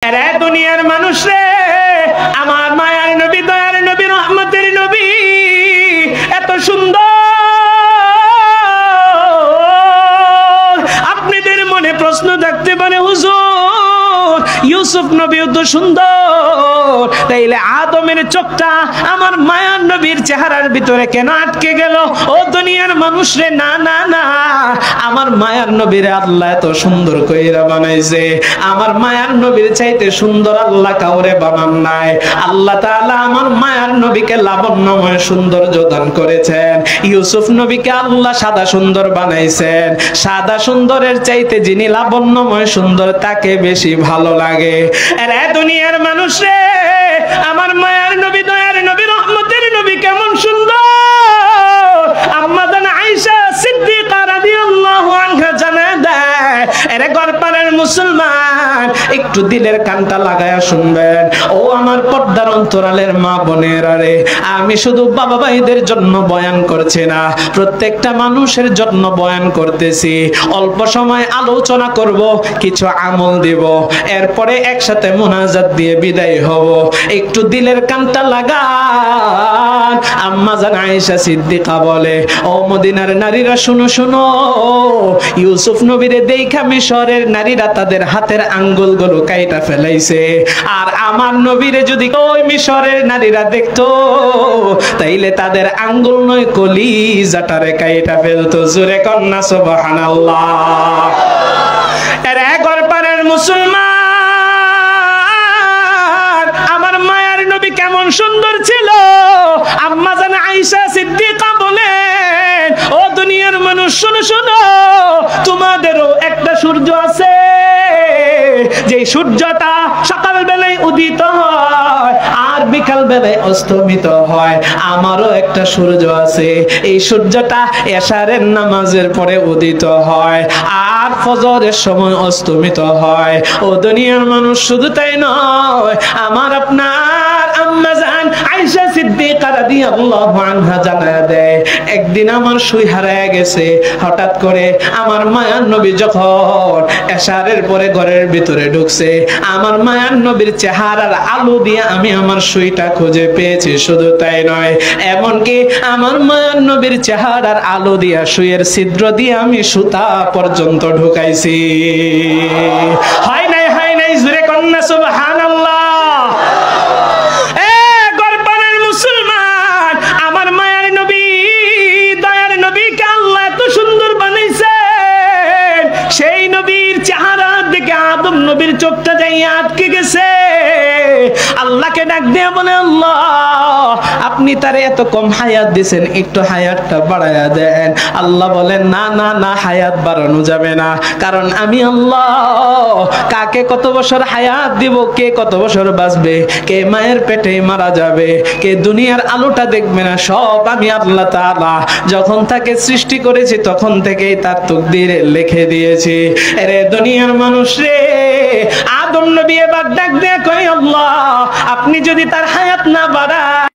এরে দুনিয়ার মানুষ রে, আমার মায়ার নবী, দয়ার নবী, রহমতের নবী এত সুন্দর, আপনাদের মনে প্রশ্ন থাকতে পারে হুজুর ইউসুফ নবীও তো সুন্দর, তাইলে আদমের চোখটা আমার মায়ার নবীর চেহারার ভিতরে কেন আটকে গেল? ও দুনিয়ার মানুষ রে, না না না, আমার মায়ার নবীর আল্লাহ এত সুন্দর কইরা বানাইছে, আমার মায়ার নবীর চাইতে সুন্দর আল্লাহ কাউরে বানান নাই। আল্লাহ তাআলা আমার মায়ার নবীকে লাবণ্যময় সৌন্দর্য দান করেছেন। ইউসুফ নবীকে আল্লাহ সাদা সুন্দর বানাইছেন। সাদা সুন্দরের চাইতে যিনি লাবণ্যময় সুন্দর তাকে বেশি ভালো লাগে। এরে দুনিয়ার মানুষ রে, আমার মায়ার নবী, দয়ার নবী, রহমতের নবী কেমন সুন্দর! আম্মা জান আয়েশা সিদ্দিকা রাদিয়াল্লাহু আনহা জানায় দেয়, এরে গরপাড়ার মুসলমান, একটু দিলের কানটা লাগায়া শুনবেন। ও আমার পর্দার অন্তরালের মা বোনেরা রে, আমি শুধু বাবা ভাইদের জন্য বয়ান করছি না, প্রত্যেকটা মানুষের জন্য বয়ান করতেছি। অল্প সময় আলোচনা করব, কিছু আমল দিব, এরপরে একসাথে মুনাজাত দিয়ে বিদায় হব। একটু দিলের কানটা লাগান। আম্মা জান আয়েশা সিদ্দিকা বলে, ও মদিনার নারীরা শুনো শুনো, ইউসুফ নবীরে দেখা মিশরের নারীরা তাদের হাতের আঙ্গুলগুলো কাইটা ফেলাইছে, আর আমার নবীরে যদি ওই মিশরের নারীরা দেখতো তাইলে তাদের আঙ্গুল নয় কলিজাটারে কাইটা ফেলতো। জোরে কন্যা সুবহানাল্লাহ। এরে গরপাড়ার মুসলমান, আমার মায়ার নবী কেমন সুন্দর ছিল! আম্মা জান আয়েশা সিদ্দিকা বলেন, ও দুনিয়ার মানুষ শোনো শোনো, তোমাদেরও একটা সূর্য আছে, যে সূর্যটা সকাল বেলায় উদিত হয় আর বিকাল বেলায় অস্তমিত হয়। আমারও একটা সূর্য আছে, এই সূর্যটা এশারের নামাজের পরে উদিত হয় আর ফজরের সময় অস্তমিত হয়। ও দুনিয়ার মানুষ, শুধু তাই নয়, আমার আপনার আম্মা জান আয়েশা সিদ্দিকা রাদিয়াল্লাহু আনহা জানায় দেয়, একদিন আমার সুই হারায় গেছে। হঠাৎ করে আমার মায়ার নবী যখন এশারের পরে ঘরের ভিতরে ঢুকছে, আমার মায়ার নবীর চেহারার আলো দিয়ে আমি আমার সুইটা খুঁজে পেয়েছি। শুধু তাই নয়, এমনকি আমার মায়ার নবীর চেহারার আলো দিয়া সুইয়ের ছিদ্র দিয়ে আমি সুতা পর্যন্ত ঢুকাইছি। হয় নাই, হয় নাই, জোরে কন্যা সুবহানাল্লাহ। সেই নবীর চেহারা দেখে আদম নবীর চোখটা যাই আটকে গেছে। আল্লাহকে ডাক দিয়ে বলে, আল্লাহ আপনি তারে এত কম হায়াত দিয়েছেন, একটু হায়াতটা বাড়ায়া দেন। আল্লাহ বলেন, না না না, হায়াত বাড়ানো যাবে না, কারণ আমি আল্লাহ কাকে কত বছর হায়াত দিব, কে কত বছর বাঁচবে, কে মায়ের পেটে মারা যাবে, কে দুনিয়ার আলোটা দেখবে না, সব আমি আল্লাহ তাআলা যখন তাকে সৃষ্টি করেছি তখন থেকেই তার তাকদীরে লিখে দিয়েছি। আরে দুনিয়ার মানুষ রে, আদম নবী এবার ডাক দিয়ে কই, আল্লাহ আপনি যদি তার হায়াত না বাড়ান,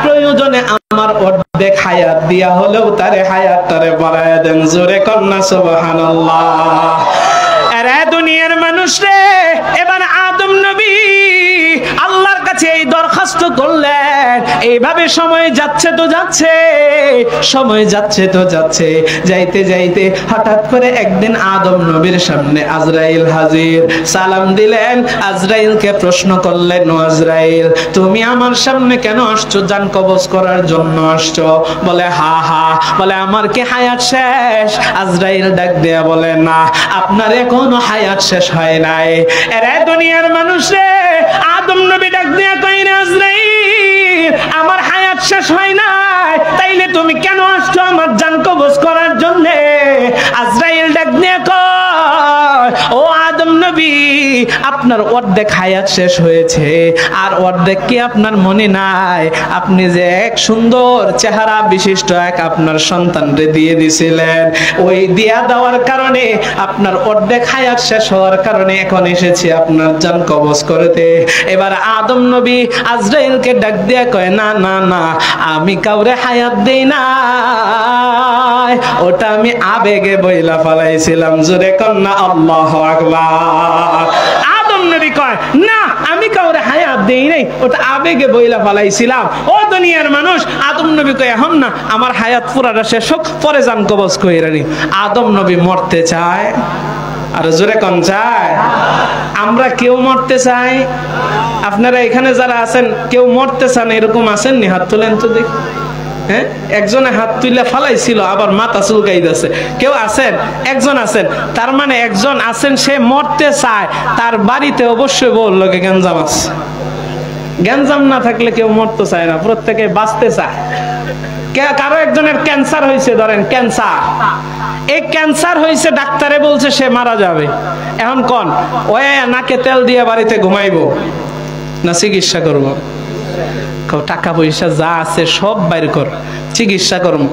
প্রয়োজনে আমার অর্ধেক হায়াত দিয়া হলেও তারে হায়াতটারে বাড়ায়া দেন। জোরে কন্যা সুবহানাল্লাহ। আরে দুনিয়ার মানুষ রে, এবার আদম নবী আল্লাহর কাছে এই দরখাস্ত করলেন। এইভাবে সময় যাচ্ছে তো যাচ্ছে, সময় যাচ্ছে তো যাচ্ছে, যাইতে যাইতে হঠাৎ করে একদিন আদম নবীর সামনে আজরাইল হাজির। সালাম দিলেন, আজরাইলকে প্রশ্ন করলেন, ও আজরাইল তুমি আমার সামনে কেন আসছো? জান কবজ করার জন্য আসছো? বলে হা হা। বলে আমার কি হায়াত শেষ? আজরাইল ডাক দেয়া বলে, না আপনার এখনো হায়াত শেষ হয় নাই। এরে দুনিয়ার মানুষ রে, আদম নবী ডাক দিয়া কইন, আজরাইল আমার হায়াত শেষ হয় নাই, তাইলে তুমি কেন আসছো আমার জান কবজ করার জন্য? আজরাইল ডাক দিয়া কয়, ও আদম নবী আপনার অর্ধেক হায়াত শেষ হয়েছে, আর অর্ধেক কি আপনার মনে নাই? আপনি যে এক সুন্দর চেহারা বিশিষ্ট এক আপনার সন্তানরে দিয়ে দিছিলেন, ওই দিয়া দেওয়ার কারণে আপনার অর্ধেক হায়াত শেষ হওয়ার কারণে এখন এসেছি আপনার জান কবজ করতে। এবার আদম নবী আজরাইলকে ডাক দিয়া কয়, না না না, আমি কাউরে হায়াত দেই না, ওটা আমি আবেগে বইলা ফেলাইছিলাম। জোরে কন্যা আল্লাহু আকবার। আদম নবী কয় না আমি কাউরে হায়াত দেই নাই, ওটা আবেগে বইলা ফেলাইছিলাম। ও দুনিয়ার মানুষ, আদম নবী কয় এখন না আমার হায়াত পুরাটা শেষ হোক, পরে জান কবজ কইরা নি। আদম নবী মরতে চায়, আর জোরে কোন চায়? আমরা কেউ মরতে চাই? আপনারা এখানে যারা আছেন কেউ মরতে চান এরকম আছেন নি? হাত তোলেন তো দেখি। হ্যাঁ, একজনে হাত তুলে ফালাইছিল, আবার মাথা চুলকাইতেছে। কেউ আছেন? একজন আছেন। তার মানে একজন আছেন সে মরতে চায়, তার বাড়িতে অবশ্যই বউর লোকে গ্যাঞ্জাম আছে। গ্যাঞ্জাম না থাকলে কেউ মরতে চায় না, প্রত্যেকে বাঁচতে চায়। কারো একজনের ক্যান্সার হয়েছে, ধরেন ক্যান্সার, এই ক্যান্সার হয়েছে, ডাক্তারে বলছে সে মারা যাবে। এখন কোন ওই নাকে তেল দিয়ে বাড়িতে ঘুমাইবো না চিকিৎসা করব? টাকা পয়সা যা আছে সব বাইর কর, চিকিৎসা করবো।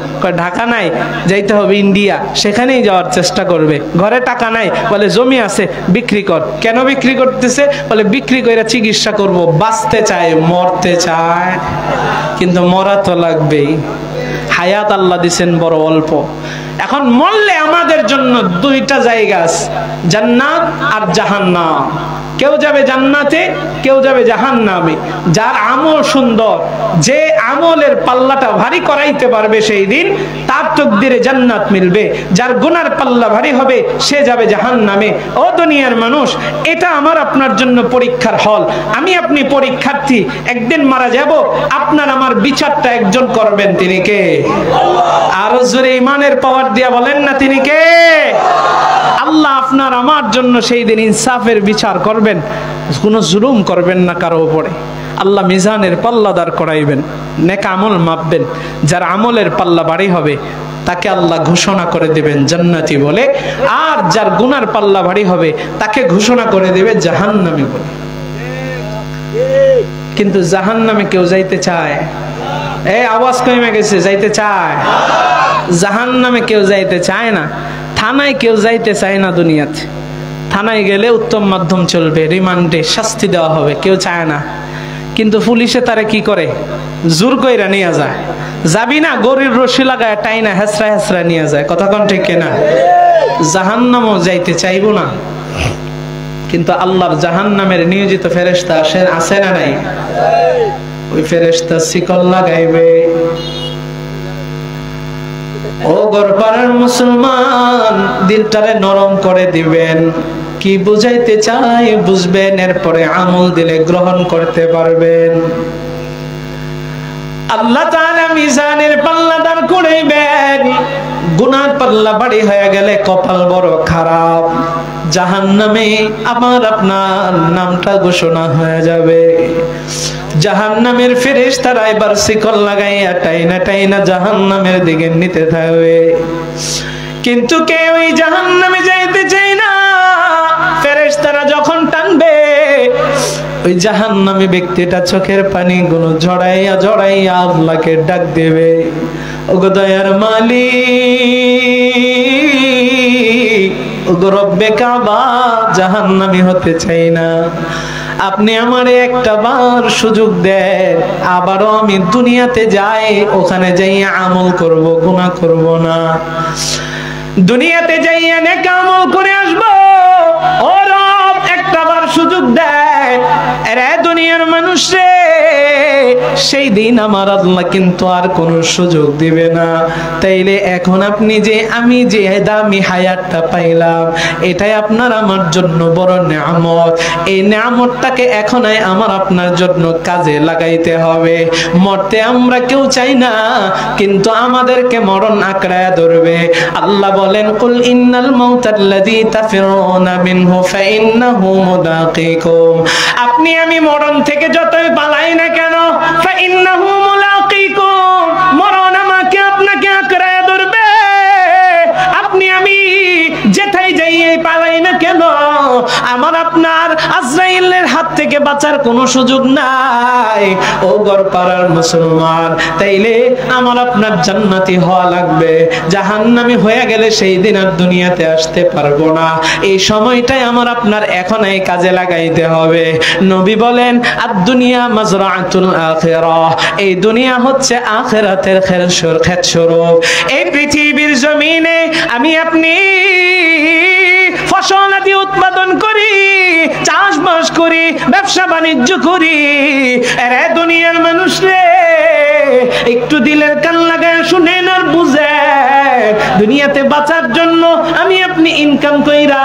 ঢাকা নাই, যাইতে হবে ইন্ডিয়া, সেখানেই যাওয়ার চেষ্টা করবে। ঘরে টাকা নাই, বলে জমি আছে বিক্রি কর। কেন বিক্রি করতেছে? বলে বিক্রি করে চিকিৎসা করব। বাঁচতে চায়, মরতে চায়, কিন্তু মরা তো লাগবেই। হায়াত আল্লাহ দিছেন বড় অল্প। এখন মরলে আমাদের জন্য দুইটা জায়গা আছে, জান্নাত আর জাহান্নাম। কেউ যাবে জান্নাতে, কেউ যাবে জাহান্নামে। যার আমল সুন্দর, যে আমলের পাল্লাটা ভারী করাইতে পারবে সেই দিন তার তকদিরে জান্নাত মিলবে। যার গুনার পাল্লা ভারী হবে সে যাবে জাহান্নামে। ও দুনিয়ার মানুষ, এটা আমার আপনার জন্য পরীক্ষার হল। আমি আপনি পরীক্ষার্থী, একদিন মারা যাব। আপনার আমার বিচারটা একজন করবেন, তিনি কে? আরো জোরে ইমানের পাওয়ার দিয়া বলেন না, তিনি কে? আল্লাহ আপনার আমার জন্য সেই দিন ইনসাফের বিচার করবেন, কোনো জুলুম করবেন না কারো উপরে। আল্লাহ মিজানের পাল্লা দাঁড় করাইবেন, নেক আমল মাপবেন। যার আমলের পাল্লা ভারী হবে তাকে আল্লাহ ঘোষণা করে দিবেন জান্নাতি বলে, আর যার গুনার পাল্লা ভারী হবে তাকে ঘোষণা করে দিবে জাহান্নামী বলে। কিন্তু জাহান্নামে কেউ যাইতে চায়? এই আওয়াজ কমে গেছে, যাইতে চায়? জাহান্নামে কেউ যাইতে চায় না। থানায় কেউ যাইতে চায় না দুনিয়াতে। থানায় গেলে উত্তম মাধ্যম চলবে, রিমান্ডে শাস্তি দেওয়া হবে, কেউ চায় না। কিন্তু পুলিশে তারে কি করে? জোর কইরা নিয়ে যায়। যাবি না, গরির রশি লাগায় টাইনা হেসরা হেসরা নিয়ে যায়। কথা কোন ঠিক কিনা? জাহান্নামও যাইতে চাইবো না। কিন্তু আল্লাহর জাহান্নামের নিয়োজিত ফেরেশতা আছে না নাই? ওই ফেরেশতা শিকল লাগাইবে। ও গরপাড়ার মুসলমান, দিলটারে নরম করে দিবেন। কি বুঝাইতে চাই বুঝবেন, এরপরে আমল দিলে গ্রহণ করতে পারবেন। আল্লাহ তাআলা মিজানের পাল্লা দাঁড় করাইবেন। গুনার পাল্লা ভারী হয়ে গেলে কপাল বড় খারাপ, জাহান্নামে আমার আপনার নামটা ঘোষণা হয়ে যাবে। জাহান্নামের ফেরেশতারা এবার শিকল লাগাইয়া টাইনা টাইনা জাহান্নামের দিকে নিতে থাকবে। কিন্তু কেউ ওই জাহান্নামে যাইতে চায় না। ফেরেশতারা যখন টানবে, ওই জাহান্নামী ব্যক্তিটা চোখের পানি গুলো ঝড়াইয়া ঝড়াইয়া আল্লাহকে ডাক দেবে, ওগো দয়ার মালিক, ওগো রব্বে কাবা, জাহান্নামী হতে চাই না। আপনি আমারে একটা বার সুযোগ দেন, আবারও আমি দুনিয়াতে যাই, ওখানে যাইয়া আমল করব, গুনাহ করব না। দুনিয়াতে যাইয়া নেক আমল করে আসবো। ও রব, একটা বার সুযোগ দেন। আরে দুনিয়ার মানুষ রে, সেই দিন আমার আল্লাহ কিন্তু আর কোন সুযোগ দিবে না। তাইলে এখন আপনি যে আমি যে দামি হায়াতটা পাইলাম, এটাই আপনার আমার জন্য বড় নিয়ামত। এই নিয়ামতটাকে এখনই আমার আপনার জন্য কাজে লাগাইতে হবে। মরতে আমরা কেউ চাই না, কিন্তু আমাদেরকে মরণ আঁকড়ায় ধরবে। আল্লাহ বলেন, কুল ইন্নাল মাউতাল্লাযী তাফিরুনা মিনহু ফাইন্নাহু মুলাকীকুম। আপনি আমি মরণ থেকে যতই পালাই না কেন, ফাইন্নাহু মুলাকীকুম, মরণ আমাকে আপনাকে আঁকড়ায় ধরবে। আপনি আমি যেথায় যাইয়ে পালাই না কেন, আমার আপনার আজরাইলের হাত থেকে বাঁচার কোনো সুযোগ নাই। ও গরপাড়ার মুসলমান, তাইলে আমার আপনার জান্নাতি হওয়া লাগবে। জাহান্নামী হয়ে গেলে সেই দিন আর দুনিয়াতে আসতে পারবো না। এই সময়টাই আমার আপনার এখন এই কাজে লাগাইতে হবে। নবী বলেন, আদ-দুনিয়া মাজরাআতুল আখিরাহ, এই দুনিয়া হচ্ছে আখিরাতের ক্ষেত স্বরূপ। এই পৃথিবীর জমিনে আমি আপনি ফসল আদি উৎপাদন করি, চাষবাস করি, ব্যবসা বাণিজ্য করি। এরে দুনিয়ার মানুষ রে, একটু দিলের কান লাগায় শুনেন আর বুঝেন, দুনিয়াতে বাঁচার জন্য আমি আপনি ইনকাম কইরা,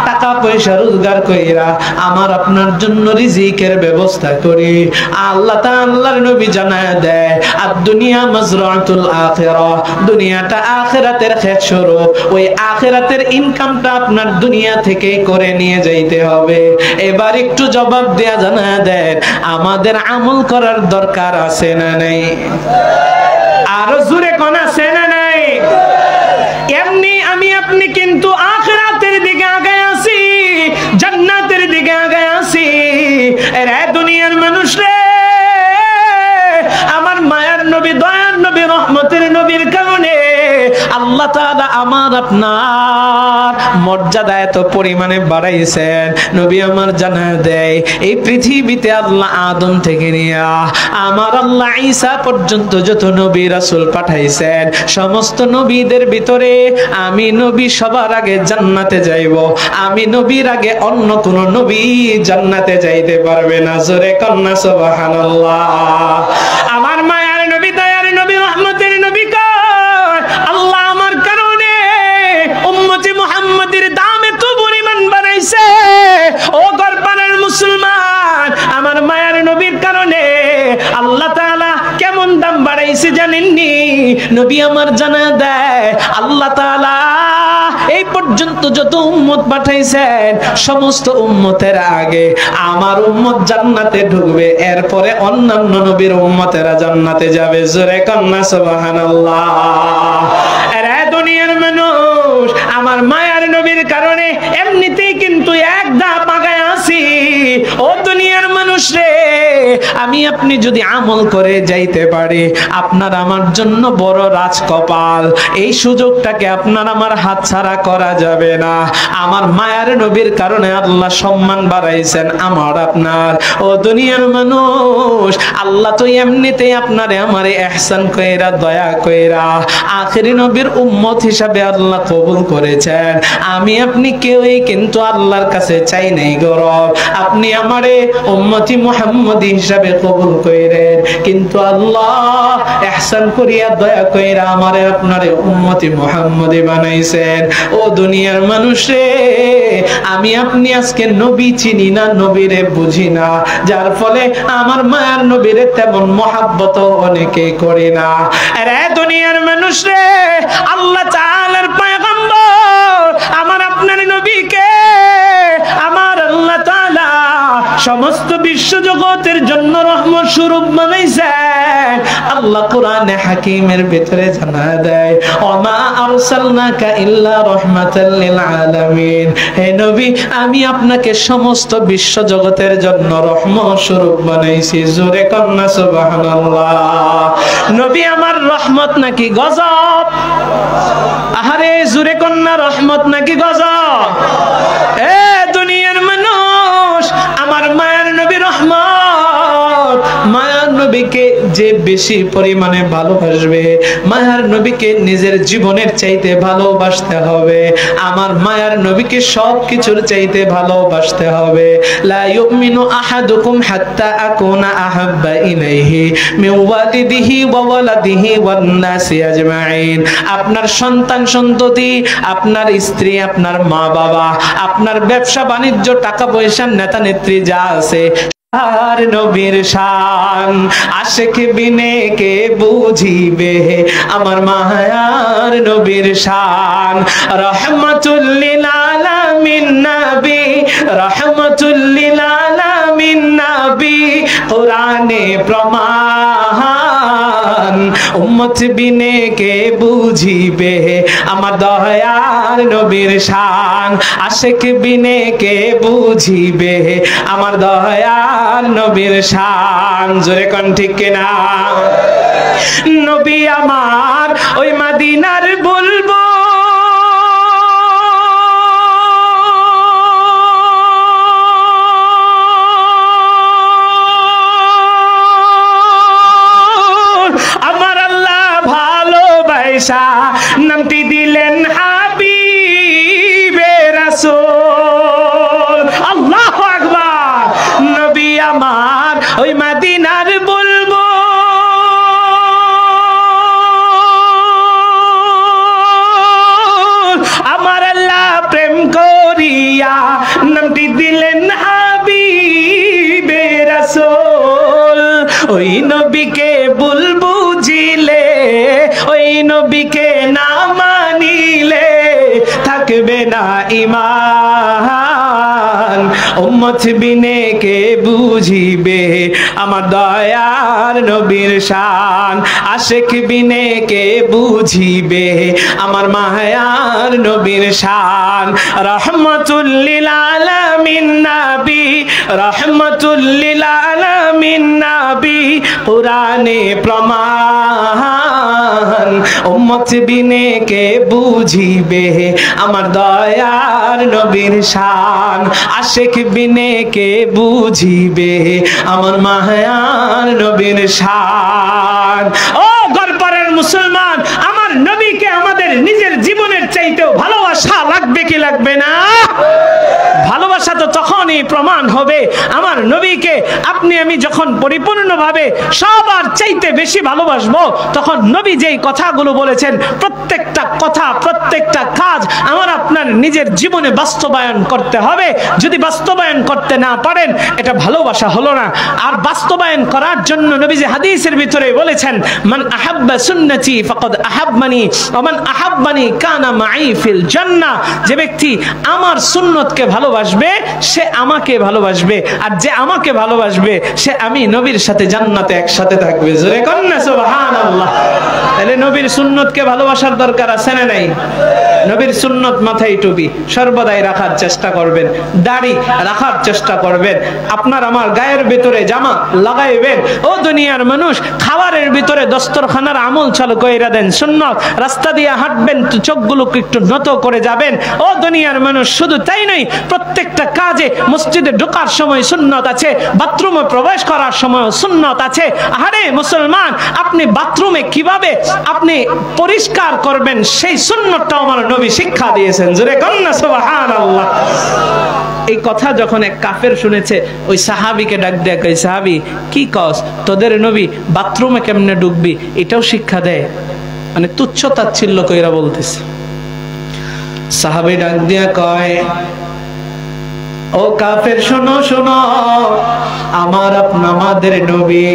টাকা পয়সা রোজগার কইরা আমার আপনার জন্য রিজিকের ব্যবস্থা করি। আল্লাহ তাআলার নবী জানায় দেয়, আর দুনিয়া মাজরাতুল আখিরাহ, দুনিয়াটা আখিরাতের ক্ষেত স্বরূপ। ওই আখিরাতের ইনকামটা আপনার দুনিয়া থেকে করে নিয়ে যাইতে হবে। এবার একটু জবাব দেয়া জানায় দেয়, আমাদের আমল করার দরকার আছে না নাই? আরো জোরে কোন আছে না নাই? এমনি আমি আপনি কিন্তু আখিরাতের দিকে আগায় আছি, জান্নাতের দিকে আগায় আছি। এরে দুনিয়ার মানুষ রে, আমার মায়ার নবী, দয়ার নবী, রহমতের নবীর কারণে আল্লাহ তাআলা আমার আপনার মর্যাদা এত পরিমাণে বাড়াইছেন। নবী আমার জানায় দেয়, এই পৃথিবীতে আল্লাহ আদম থেকে নিয়ে আমার আল্লাহ ঈসা পর্যন্ত যত নবী রাসূল পাঠাইছেন, সমস্ত নবীদের ভিতরে আমি নবী সবার আগে জান্নাতে যাইব। আমি নবীর আগে অন্য কোন নবী জান্নাতে যাইতে পারবে না। জোরে কন্না সুবহানাল্লাহ। আমার মায়ার নবী, দয়ার নবী, রহমতের নবী কয়, আল্লাহ আমার কারণে উম্মতে মুহাম্মাদের দাম এত পরিমাণ বাড়াইছে। ও গরবানের মুসলমান, আমার মায়ার নবীর কারণে আল্লাহ তাআলা কেমন দাম বাড়াইছে জানেননি? নবী আমার জানা দেয়, আল্লাহ তাআলা এই পর্যন্ত যত উম্মত পাঠাইছেন, সমস্ত উম্মতের আগে আমার উম্মত জান্নাতে ঢুকবে, এরপরে অন্যান্য নবীর উম্মতেরা জান্নাতে যাবে। জোরে কন্না সুবহানাল্লাহ। এরে দুনিয়ার মানুষ, আমার মায়ার নবীর কারণে এমনিতেই কিন্তু এক ধাপ আগায় আছি। ও দুনিয়ার মানুষ রে, আমি আপনি যদি আমল করে যাইতে পারি, আপনার আমার জন্য বড় রাজকপাল। এই সুযোগটাকে আপনার আমার হাতছাড়া করা যাবে না। আমার মায়ার নবীর কারণে আল্লাহ সম্মান বাড়াইছেন আমার আপনার। ও দুনিয়ার মানুষ, আল্লাহ তো এমনিতেই আপনারে আমারে ইহসান কইরা, দয়া কইরা আখেরি নবীর উম্মত হিসাবে আল্লাহ কবুল করেছেন। আমি আপনি কেউই কিন্তু আল্লাহর কাছে চাই নাই গৌরব, আপনি আমারে উম্মতি মুহাম্মদী হিসাবে কবুল কইরেন, কিন্তু আল্লাহ ইহসান করিয়া, দয়া কইরা আমারে আপনারে উম্মতি মুহাম্মদী বানাইছেন। ও দুনিয়ার মানুষে, আমি আপনি আজকে নবী চিনি না, নবীরে বুঝি না, যার ফলে আমার মায়ার নবীরে তেমন মহাব্বত অনেকে করে না। আরে দুনিয়ার মানুষ রে, আল্লাহ তাআলার পয়গম্বর আমার আপনার নবীকে আমার আল্লাহ তাআলা সমস্ত বিশ্ব জগতের জন্য রহমত স্বরূপ বানাইছেন। আল্লাহ কোরআনে হাকিমের ভিতরে জানায় দেয়, ওমা আরসালনাকা ইল্লা রাহমাতাল লিল আলামিন। হে নবী, আমি আপনাকে সমস্ত বিশ্ব জগতের জন্য রহমত স্বরূপ বানাইছি। জোরে কন্না সুবহানাল্লাহ। নবী আমার রহমত নাকি গজব? আহারে জোরে কন্না, রহমত নাকি গজব? এ দুনিয়ার মানুষ, আমার মায়ার নবী রহমত। মায়ার নবীকে যে বেশি পরিমাণে ভালোবাসবে, মায়ার নবীকে নিজের জীবনের চাইতে ভালোবাসতে হবে। আমার মায়ার নবীকে সবকিছুর চাইতে ভালোবাসতে হবে। লা ইউমিনু আহাদুকুম হাত্তা আকুনা আহাব্বা ইলাইহি মিন ওয়ালিদিহি ওয়া ওয়ালাদিহি ওয়ান নাসি আজমাইন। আপনার সন্তান সন্ততি, আপনার স্ত্রী, আপনার মা বাবা, আপনার ব্যবসা বাণিজ্য, টাকা পয়সা, নেতা নেত্রী যা আছে, আর নবীর শান আশিক বিনে কে বুঝিবে আমার মায়ার নবীর শান। রহমাতুল লিল আলামিন নবী, রহমাতুল লিল আলামিন নবী, কোরআনে প্রমাণ। উম্মত বিনে কে বুঝিবে আমার দয়ার নবীর শান। আশিক বিনে কে বুঝিবে আমার দয়ার নবীর শান। জোরে কোন ঠিক কিনা? নবী আমার ওই মদিনার বুলবুল, আমার আল্লাহ ভালোবাসা নামটি দিলেন হাবিবে রাসূল। আল্লাহু আমার ওই মদিনার বুলবুল আমার আল্লাহ প্রেম করিয়া নামটি দিলেন হাবিবে রাসূল। ওই নবীকে ভুল বুঝিলে, ওই নবীকে না মানিলে থাকবে না ঈমান। উম্মত বিনে কে বুঝিবে আমার দয়ার নবীর শান, আশিক বিনে কে বুঝিবে আমার মায়ার নবীর শান। রহমাতুল লিল আলামিন নবী, রহমাতুল লিল আলামিন নবী, কুরআনে প্রমাণ। উম্মত বিনে কে বুঝিবে আমার দয়ার নবীর শান, আশিক বিনে কে বুঝিবে আমার মায়ার নবীর শান। ও গর্বরের মুসলমান, আমার নবীকে আমাদের নিজের জীবনের চাইতেও ভালোবাসা লাগবে কি লাগবে না? ভালোবাসা তো তখনই প্রমাণ হবে আমার নবীকে আপনি আমি যখন পরিপূর্ণভাবে সবার চাইতে বেশি ভালোবাসবো, তখন নবী যেই কথাগুলো বলেছেন প্রত্যেকটা কথা, প্রত্যেকটা কাজ আমার আপনার নিজের জীবনে বাস্তবায়ন করতে হবে। যদি বাস্তবায়ন করতে না পারেন এটা ভালোবাসা হলো না। আর বাস্তবায়ন করার জন্য নবীজি হাদিসের ভিতরে বলেছেন, মান আহাব্বা সুন্নতি ফাকাদ আহাব্বানি ওয়া মান আহাব্বানি কানা মাই ফিল জান্নাহ। যে ব্যক্তি আমার সুন্নতকে ভালোবাসবে সে আমাকে ভালোবাসবে, আর যে আমাকে ভালোবাসবে সে আমি নবীর সাথে জান্নাতে একসাথে থাকবে। জোরে কোন না সুবহানাল্লাহ। তাহলে নবীর সুন্নতকে ভালোবাসার দরকার আছে না নাই? নবীর সুন্নত মাথায় টুপি সর্বদাই রাখার চেষ্টা করবেন, দাড়ি রাখার চেষ্টা করবেন, আপনার আমার গায়ের ভিতরে জামা লাগাইবেন। ও দুনিয়ার মানুষ, খাবারের ভিতরে দস্তরখানার আমল চালু কইরা দেন সুন্নত। রাস্তা দিয়ে হাঁটবেন তো চোখগুলোকে একটু নত করে যাবেন। ও দুনিয়ার মানুষ, শুধু তাই নয়, প্রত্যেকটা কাজে মসজিদে ঢোকার সময় সুন্নত আছে, বাথরুমে প্রবেশ করার সময় সুন্নত আছে। আরে মুসলমান, আপনি বাথরুমে কিভাবে আপনি পরিষ্কার করবেন সেই সুন্নতটাও আমার নবী শিক্ষা দিয়েছেন। জোরে কন্না সুবহানাল্লাহ। এই কথা যখন এক কাফের শুনেছে, ওই সাহাবীকে ডাক দেয়া কই, সাহাবী কি কস, তোদের নবী বাথরুমে কেমনে ঢুকবি এটাও শিক্ষা দেয়? মানে তুচ্ছ তাচ্ছিল্য কইরা বলতেছে। সাহাবী ডাক দিয়া কয়, ও কাফের শোনো শোনো, আমাদের নবী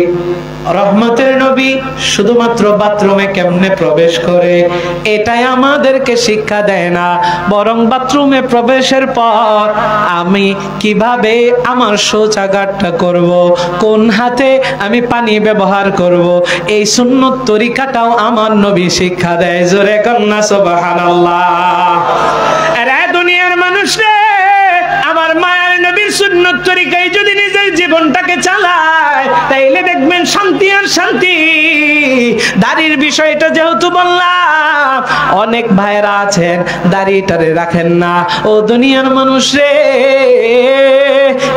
রহমতের নবী শুধুমাত্র বাথরুমে কেমনে প্রবেশ করে এটাই আমাদেরকে শিক্ষা দেয় না, বরং বাথরুমে প্রবেশের পর আমি কিভাবে আমার শৌচাগারটা করব, কোন হাতে আমি পানি ব্যবহার করব, এই সুন্নত তরিকাটাও আমার নবী শিক্ষা দেয়। জোরে কন্না সুবহানাল্লাহ। আরে দুনিয়ার মানুষ রে, আমার মায়ের নবীর সুন্নত তরিকায় যদি নিজের জীবনটাকে চালায় তাইলে দেখবেন শান্তি আর শান্তি। দাড়ির বিষয়টা যেহেতু বললাম, অনেক ভাইরা আছেন দাড়িটারে রাখেন না। ও দুনিয়ার মানুষ রে,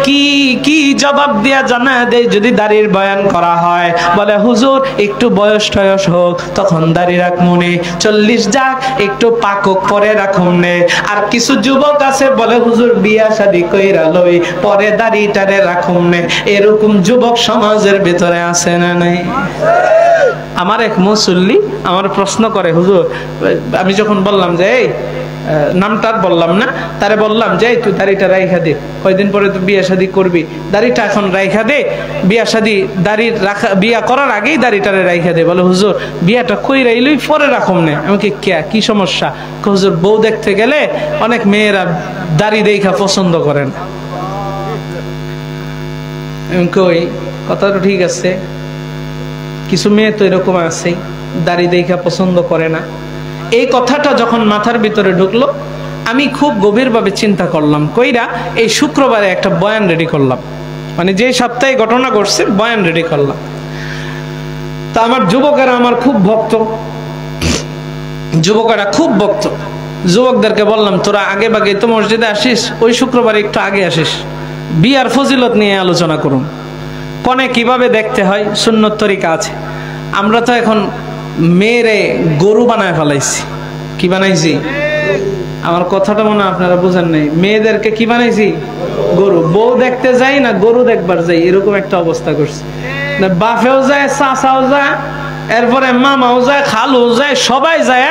কি কি জবাব দিয়া জানা দেয় যদি দাড়ির বয়ান করা হয়? বলে হুজুর একটু বয়স টয়স হোক তখন দাড়ি রাখমুনে, 40 যাক একটু পাকক পরে রাখুমনে। আর কিছু যুবক আছে বলে হুজুর বিয়া শাদী কইরা লই পরে দাড়িটারে রাখুমনে। এরকম যুবক সমাজের ভিতরে আছে না নাই? আমার এক মুসল্লি আমার প্রশ্ন করে, হুজুর আমি যখন বললাম যে এই নামটা বললাম না, তারে বললাম যে তুই দাড়িটা রাইখা দে, কয়দিন পরে তুই বিয়া শাদী করবি, দাড়িটা এখন রাইখা দে, বিয়া শাদী দাড়ি রাখা বিয়া করার আগেই দাড়িটারে রাইখা দে। বলে হুজুর বিয়াটা কই রাইলই পরে রাখুম না। আমাকে কি সমস্যা? হুজুর বউ দেখতে গেলে অনেক মেয়েরা দাড়ি দেখা পছন্দ করেন। কই কথাটা ঠিক আছে, কিছু মেয়ে তো এরকম আছে দাড়ি দেখা পছন্দ করে না। এই কথাটা যখন মাথার ভিতরে ঢুকলো, আমি খুব গভীরভাবে চিন্তা করলাম, কইরা এই শুক্রবারে একটা বয়ান রেডি করলাম, মানে যে সপ্তাহে ঘটনা ঘটছে বয়ান রেডি করলাম। তা আমার যুবকেরা আমার খুব ভক্ত, যুবকেরা খুব ভক্ত। যুবকদেরকে বললাম তোরা আগে বাগে তো মসজিদে আসিস, ওই শুক্রবারে একটু আগে আসিস, বিয়ার ফজিলত নিয়ে আলোচনা করুন, কনে কিভাবে দেখতে হয় সুন্নত তরিকা আছে। আমরা তো এখন মেয়েরে গরু বানায় ফেলাইছি। কি বানাইছি? আমার কথাটা মনে আপনারা বুঝেন নাই। মেয়েদেরকে কি বানাইছি? গরু, বউ দেখতে যাই না গরু দেখবার যাই, এরকম একটা অবস্থা করছে। বাপেও যায়, চাচাও যায়, এরপরে মামাও যায়, খালু যায়, সবাই যায়,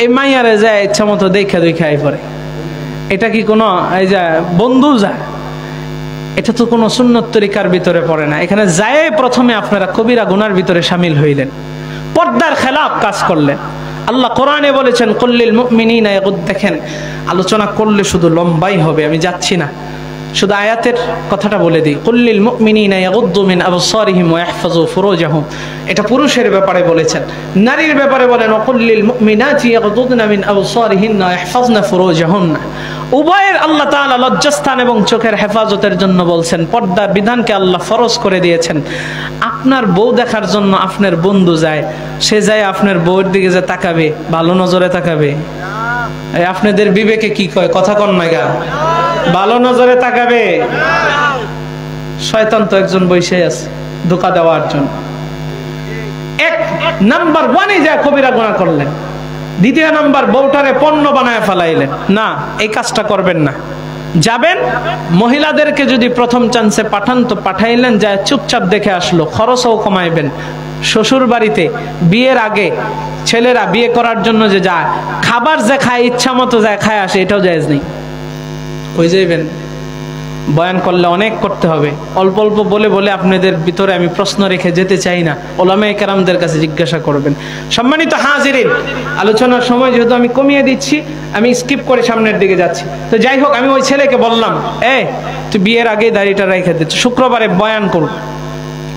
এই মাইয়ারে যায় ইচ্ছা মতো দেখা দেখাই পরে। এটা কি কোনো এই যে বন্ধু যায়? এটা তো কোনো সুন্নত তরিকার ভিতরে পড়ে না। এখানে যায় প্রথমে আপনারা কবিরা গুনার ভিতরে শামিল হইলেন, পর্দার খেলাফ কাজ করলেন। আল্লাহ কোরআনে বলেছেন কুল্লিল মুমিনিনা ইয়াগুদ্দু। দেখেন আলোচনা করলে শুধু লম্বাই হবে, আমি যাচ্ছি না, শুধু আয়াতের কথাটা বলে দিই। কুল্লিল মুমিনিনা ইয়াগুদ্দু মিন আবসারিহিম ওয়া ইয়াহফাযু ফুরুজাহুম, এটা পুরুষের ব্যাপারে বলেছেন। নারীর ব্যাপারে বলেন কুল্লিল মুমিনাতি ইয়াগুদ্দুনা মিন আবসারিহিন্না ওয়া ইয়াহফাযনা ফুরুজাহুন্না। উভয়ের আল্লাহ তাআলা লজ্জাস্থান এবং চোখের হেফাজতের জন্য বলছেন। পর্দার বিধানকে আল্লাহ ফরজ করে দিয়েছেন। আপনার বউ দেখার জন্য আপনার বন্ধু যায়, সে যায় আপনার বউয়ের দিকে যে তাকাবে, ভালো নজরে তাকাবে? আপনাদের বিবেকে কি কয়? কথা কন না গা, ভালো নজরে তাকাবে? শয়তান তো একজন বসে আছে ধোঁকা দেওয়ার জন্য। এক নাম্বার ওয়ানে যায় কবিরা গুনাহ করলেন। দ্বিতীয় নাম্বার, বউটারে পণ্য বানায় ফেলাইলেন। না, এই কাজটা করবেন না। যাবেন, মহিলাদেরকে যদি প্রথম চান্সে পাঠান তো পাঠাইলেন, যায় চুপচাপ দেখে আসলো, খরচও কমাইবেন। শ্বশুর বাড়িতে বিয়ের আগে ছেলেরা বিয়ে করার জন্য যে যায়, খাবার যে খায় ইচ্ছা মতো যায় খায় আসে, এটাও জায়েজ নেই। হয়ে যাইবেন, বয়ান করলে অনেক করতে হবে। অল্প অল্প বলে বলে আপনাদের ভিতরে আমি প্রশ্ন রেখে যেতে চাই না, ওলামায়ে কেরামদের কাছে জিজ্ঞাসা করবেন। সম্মানিত হাজিরিন, আলোচনার সময় যেহেতু আমি কমিয়ে দিচ্ছি, আমি স্কিপ করে সামনের দিকে যাচ্ছি। তো যাই হোক, আমি ওই ছেলেকে বললাম, তুই বিয়ের আগে দাড়িটা রেখে দিচ্ছ, শুক্রবারে বয়ান করব।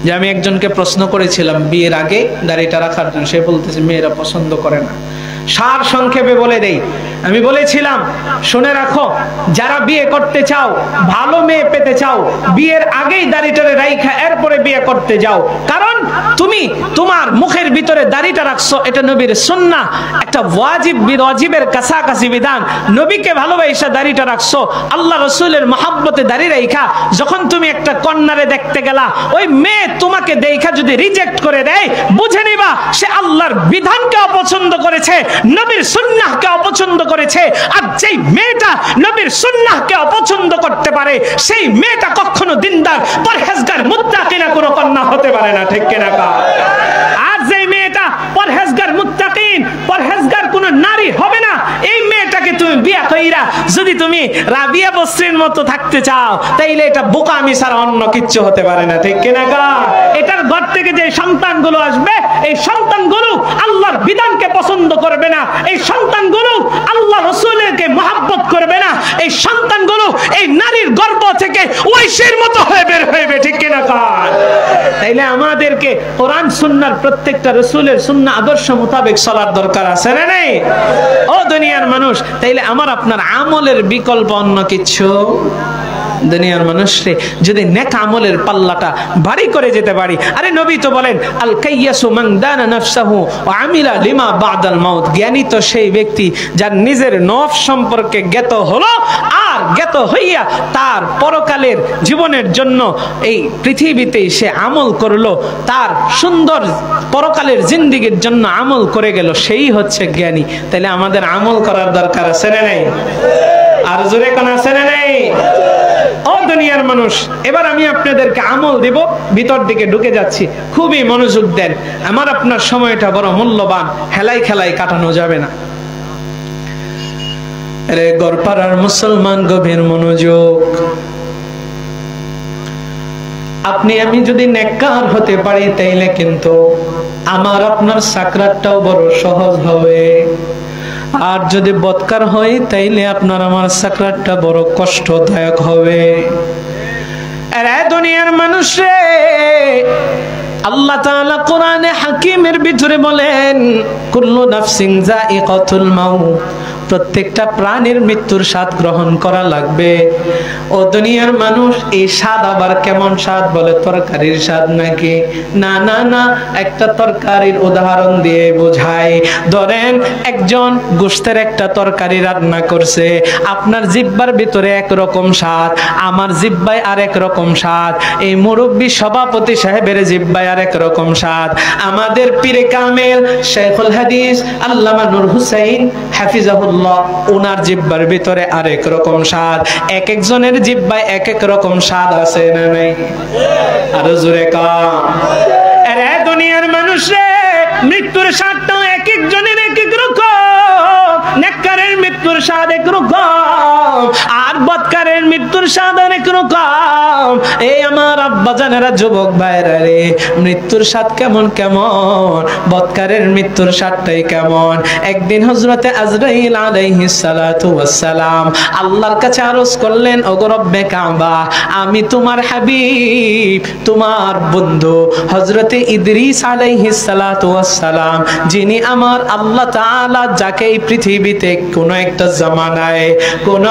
যে আমি একজনকে প্রশ্ন করেছিলাম বিয়ের আগে দাড়িটা রাখার জন্য, সে বলতেছে মেয়েরা পছন্দ করে না। সার সংক্ষেপে বলে দেই, আমি বলেছিলাম শুনে রাখো, যারা বিয়ে করতে চাও, ভালো মেয়ে পেতে চাও, বিয়ের আগেই দাড়িটারে রাইখা এরপরে বিয়ে করতে যাও। কারণ তুমি তোমার মুখের ভিতরে দাড়িটা রাখছো, এটা নবীর সুন্নাহ, একটা ওয়াজিব বিওয়াজিবের কাছাকাছি বিধান। নবীকে ভালোবাসা দাড়িটা রাখছো, আল্লাহ রাসূলের মহব্বতে দাড়ি রাইখা যখন তুমি একটা কন্যারে দেখতে গেলা, ওই মেয়ে তোমাকে দেখা যদি রিজেক্ট করে দেয়, বুঝে নিবা সে আল্লাহর বিধানকে অপছন্দ করেছে, নবীর সুন্নাহকে অপছন্দ করেছে। আর যেই মেয়েটা নবীর সুন্নাহকে অপছন্দ করতে পারে, সেই মেয়েটা কখনো দিনদার পরহেজগার মুত্তাকিনা কোনো কন্যা হতে পারে না, ঠিক কিনা? আর যেই মেয়েটা পরহেজগার মুত্তাকিন, পরহেজগার কোনো নারী হবে না, এই মেয়েটাকে তুমি বিয়ে কইরা যদি তুমি রাবিয়া বসরির মতো থাকতে চাও, তাইলে এটা বোকামি ছাড়া অন্য কিচ্ছু হতে পারে না, ঠিক কিনা? এটার ঘর থেকে যে সন্তানগুলো আসবে, এই সন্তানগুলো আল্লাহর বিধানকে পছন্দ করবে না, এই সন্তানগুলো আল্লাহ রাসূলকে মহব্বত করবে না, এই সন্তানগুলো এই নারীর গর্ভ থেকে ঐশীর মতো হয়ে বের হইবে, ঠিক কিনা? তাইলে আমাদেরকে কোরআন সুন্নাহর প্রত্যেকটা রাসূলের সুন্নাহ আদর্শ মোতাবেক চলার দরকার আছে না নাই? ও দুনিয়ার মানুষ, তাইলে আমার আপনার আমলের বিকল্প অন্য কিছু? দুনিয়ার মানুষরে যদি নেক আমলের পাল্লাটা ভারী করে যেতে পারি, আরে নবী তো বলেন আল কাইয়াসু মান দানা নাফসাহু ওয়া আমিলা লিমা বাদাল মাউত। জ্ঞানী তো সেই ব্যক্তি যার নিজের নফস সম্পর্কে জ্ঞাত হলো, আর জ্ঞাত হইয়া তার পরকালের জীবনের জন্য এই পৃথিবীতে সে আমল করলো, তার সুন্দর পরকালের জিন্দেগীর জন্য আমল করে গেল, সেই হচ্ছে জ্ঞানী। তাহলে আমাদের আমল করার দরকার আছে না নাই? আর জোরে কোন আছে না নাই? ও দুনিয়ার মানুষ, এবার আমি আপনাদেরকে আমল দেব, ভিতর দিকে ঢুকে যাচ্ছি, খুবই মনোযোগ দেন। আমার আপনার সময়টা বড় মূল্যবান, হেলাই খেলাই কাটানো যাবে না। রে গড়পাড়ার মুসলমান, গভীর মনোযোগ। আপনি আমি যদি নেককার হতে পারি, তাইলে কিন্তু আমার আপনার সাকরাতটাও বড় সহজ হবে। আর যদি বদকার হয়, তাইলে আপনার আমার সাকরাতটা বড় কষ্টদায়ক হবে। আরে দুনিয়ার মানুষ রে, আল্লাহ তাআলা কোরআনে হাকিমের ভিতরে বলেন কুল্লু নাফসিন যায়িকাতুল মাউত, প্রত্যেকটা প্রাণীর মৃত্যুর স্বাদ গ্রহণ করা লাগবে। ও দুনিয়ার মানুষ, এই স্বাদ আবার কেমন স্বাদ? বলে তরকারির স্বাদ নাকি? না না না, একটা তরকারির উদাহরণ দিয়ে বোঝায়। ধরেন একজন গোশতের একটা তরকারি রান্না করছে, আপনার জিহ্বার ভিতরে একরকম স্বাদ, আমার জিহ্বায় আরেক রকম স্বাদ, এই মুরব্বী সভাপতি সাহেবের জিহ্বায় আরেক রকম স্বাদ, আমাদের পীরে কামেল শেখুল হাদিস আল্লামা নূর হুসাইন হাফিজাহুল্লাহ আল্লাহ ওনার জিহ্বার ভিতরে আরেক রকম স্বাদ, এক একজনের জিহ্বায় এক এক রকম স্বাদ আছে না নাই? আরো জোরে কাম। আরে দুনিয়ার মানুষ রে, মৃত্যুর স্বাদটা এক একজনের এক এক রকম। নেককারের মৃত্যুর স্বাদ এক রকম, আর বদকারের মৃত্যুর স্বাদ অনেক রকম। এই আমার আব্বা জানেরা, যুবক ভাইরা রে, মৃত্যুর স্বাদ কেমন কেমন, বদকারের মৃত্যুর স্বাদটাই কেমন। একদিন হযরতে আজরাইল আলাইহিস সালাতু ওয়াস সালাম আল্লাহর কাছে আরজ করলেন, ওগো রব্বে কাবা, আমি তোমার হাবিব, তোমার বন্ধু হযরতে ইদ্রিস আলাইহিস সালাতু ওয়াস সালাম, যিনি আমার আল্লাহ তাআলা যাকে এই পৃথিবীতে কোন একটা জামানায় কোন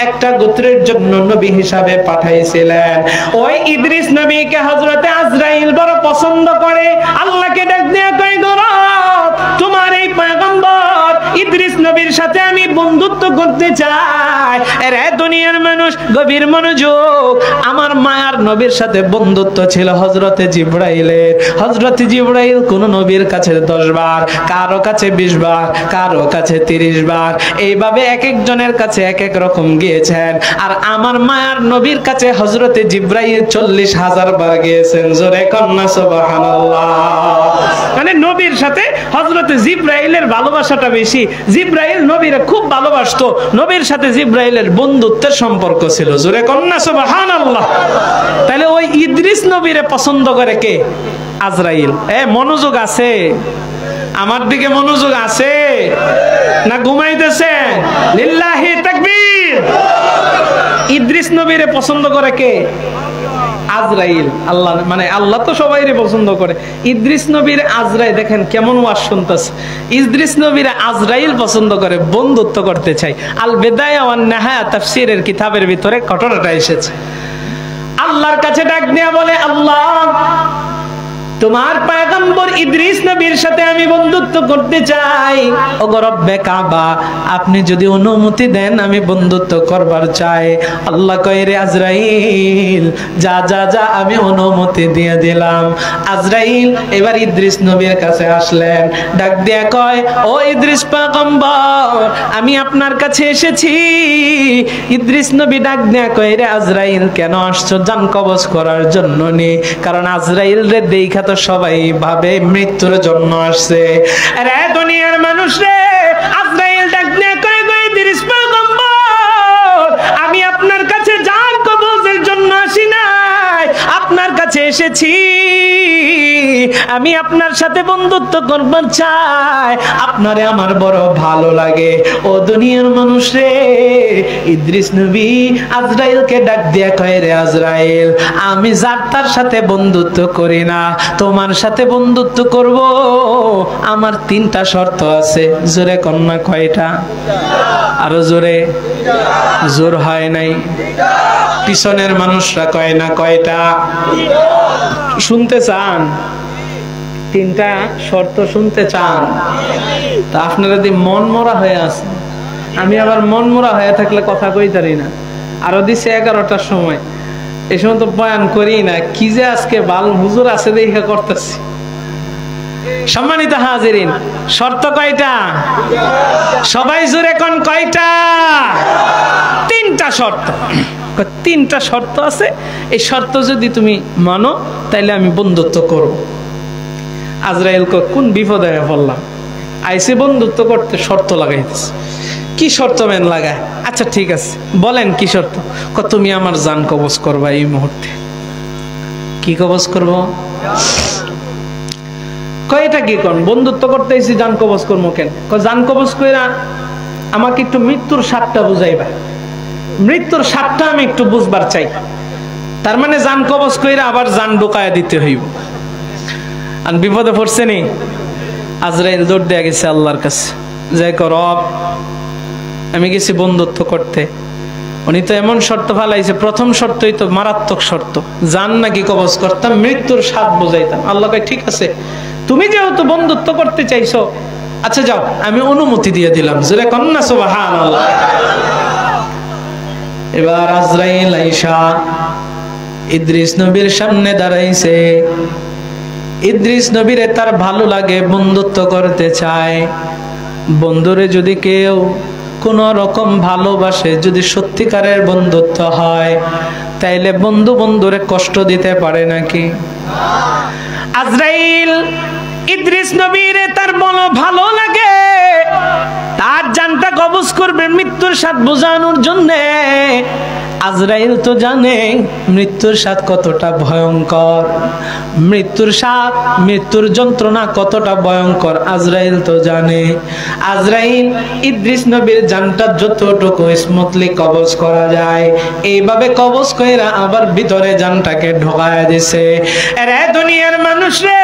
একটা গোত্রের জন্য নবী হিসাবে পাঠাইছিলেন, ওই ইদ্রিস নবীকে হযরতে আজরাইল বড় পছন্দ করে। আল্লাহকে ডাক দিয়ে কয়, গো রব, তোমার এই পয়গম্বর ইদ্রিস নবীর সাথে আমি বন্ধুত্ব করতে চাই। এরে দুনিয়ার মানুষ, গভীর মনোযোগ। আমার মায়ার নবীর সাথে বন্ধুত্ব ছিল হযরতে জিবরাইলের। হযরতে জিবরাইল কোন নবীর কাছে 10 বার, কারো কাছে 20 বার, কারো কাছে 30 বার, এইভাবে এক একজনের কাছে এক এক রকম গিয়েছেন। আর আমার মায়ার নবীর কাছে হযরতে জিবরাইল 40,000 বার গিয়েছেন। জোরে কন্না সুবহানাল্লাহ। মানে নবীর সাথে হযরতে জিবরাইলের ভালোবাসাটা বেশি। জিবরাইল নবীরে খুব ভালোবাসতো, নবীর সাথে জিবরাইলের বন্ধুত্বের সম্পর্ক ছিল। জোরে কন্না সুবহানাল্লাহ। তাহলে ওই ইদ্রিস নবীরে পছন্দ করে কে? আজরাইল। মনোযোগ আছে? আমার দিকে মনোযোগ আছে না ঘুমাইতেছেন? লিল্লাহি তাকবীর। ইদ্রিস নবীরে পছন্দ করে কে? আজরাইল। আল্লাহ, মানে আল্লাহ তো সবাইরে পছন্দ করে। ইদ্রিস নবীর আজরাইল, দেখেন কেমন ওয়াজ শুনতেছে। ইদ্রিস নবীর আজরাইল পছন্দ করে, বন্ধুত্ব করতে চাই। আল বিদায়া ওয়ান নিহায়া তাফসীরের কিতাবের ভিতরে ঘটনাটা এসেছে। আল্লাহর কাছে ডাক দিয়া বলে, আল্লাহ, তোমার পয়গম্বর ইদ্রিস নবীর সাথে আমি বন্ধুত্ব করতে চাই। ওগো রব্বে কাবা, আপনি যদি অনুমতি দেন আমি বন্ধুত্ব করবার চাই। আল্লাহ কয়, রে আজরাইল, যা যা যা, আমি অনুমতি দিয়ে দিলাম। আজরাইল এবার ইদ্রিস নবীর কাছে আসলেন, ডাক দিয়া কয়, ও ইদ্রিস পয়গম্বর, আমি আপনার কাছে এসেছি। ইদ্রিস নবী ডাক দিয়া কয়, রে আজরাইল, কেন আসছো? জান কবজ করার জন্য নি। কারণ আজরাইল রে দেখা তো সবাই ভাবে মৃত্যুর জন্য আসছে। আরে দুনিয়ার মানুষ রে, আজরাইল ডাক দিয়ে কয়, গো ইদ্রিস পয়গম্বর, আমি আপনার কাছে জান কবজের জন্য আসি নাই, আপনার কাছে এসেছি আমি আপনার সাথে বন্ধুত্ব করবার চাই, আপনারে আমার বড় ভালো লাগে। ও দুনিয়ার মানুষ রে, ইদ্রিস নবী আজরাইলকে ডাক দিয়া কয়, রে আজরাইল, আমি যার তার সাথে বন্ধুত্ব করি না, তোমার সাথে বন্ধুত্ব করব। আমার 3টা শর্ত আছে। জোরে কন্যা কয়টা? আরো জোরে। জোর হয় নাই। পিছনের মানুষরা কয় না কয়টা? শুনতে চান? 3টা শর্ত শুনতে চান? তা আপনারা যদি মন মরা হয়ে আছেন, আমি আবার মন মরা হয়ে থাকলে কথা কইতারি না। আরো দিছে 11টার সময়, এই সময় তো বয়ান করি না। কি যে আজকে বাল হুজুর আছে দেখা করতেছি। সম্মানিত হাজিরিন, শর্ত কয়টা? সবাই জোরে কোন কয়টা? 3টা শর্ত। 3টা শর্ত আছে, এই শর্ত যদি তুমি মানো তাইলে আমি বন্ধুত্ব করব। আজরাইল কোন বিপদে পড়লাম, আইসে বন্ধুত্ব করতে শর্ত লাগাইতেছে। কি শর্ত মেন লাগায়? আচ্ছা ঠিক আছে, বলেন কি শর্ত? তুমি আমার জান কবজ করবা এই মুহূর্তে। কি কবজ করব? কয়টা কি কোন? বন্ধুত্ব করতে এসে জান কবজ করবো কেন? জান কবজ কইরা আমাকে একটু মৃত্যুর স্বাদটা বুঝাইবা। মৃত্যুর স্বাদটা আমি একটু বুঝবার চাই। তার মানে জান কবজ কইরা আবার জান ঢোকায় দিতে হইব। আর বিপদে পড়ছে নি, আজরাইল দৌড় দেয়া গেছে আল্লাহর কাছে, যাই কর, আমি গেছি বন্ধুত্ব করতে। উনি তো এমন শর্ত ফালাইছে, প্রথম শর্তই তো মারাত্মক শর্ত, জান নাকি কবজ করতাম, মৃত্যুর স্বাদ বুঝাইতাম। আল্লাহ কয়, ঠিক আছে, তুমি যেহেতু বন্ধুত্ব করতে চাইছো, আচ্ছা যাও, আমি অনুমতি দিয়ে দিলাম। জোরে কন্না সুবহানাল্লাহ। এবার আজরাইল আইসা ইদ্রিস নবীর সামনে দাঁড়াইছে। ইদ্রিস নবীরে তার ভালো লাগে, বন্ধুত্ব করতে চায়। বন্ধুরে যদি কেউ কোন রকম ভালোবাসে, যদি সত্যিকারের বন্ধুত্ব হয়, তাইলে বন্ধু বন্ধুরে কষ্ট দিতে পারে নাকি? আজরাইল ইদ্রিস নবীরে তার বড় ভালো লাগে, তার জানটা কবজ করবে মৃত্যুর স্বাদ বোঝানোর জন্য। আজরাইল তো জানে মৃত্যুর স্বাদ কতটা ভয়ঙ্কর, মৃত্যুর স্বাদ, মৃত্যুর যন্ত্রণা কতটা ভয়ঙ্কর আজরাইল তো জানে। আজরাইল ইদ্রিস নবীর জানটা যতটুকু স্মুথলি কবজ করা যায় এইভাবে কবজ কইরা আবার ভিতরে জানটাকে ঢোকায় দিছে। এরে দুনিয়ার মানুষ রে,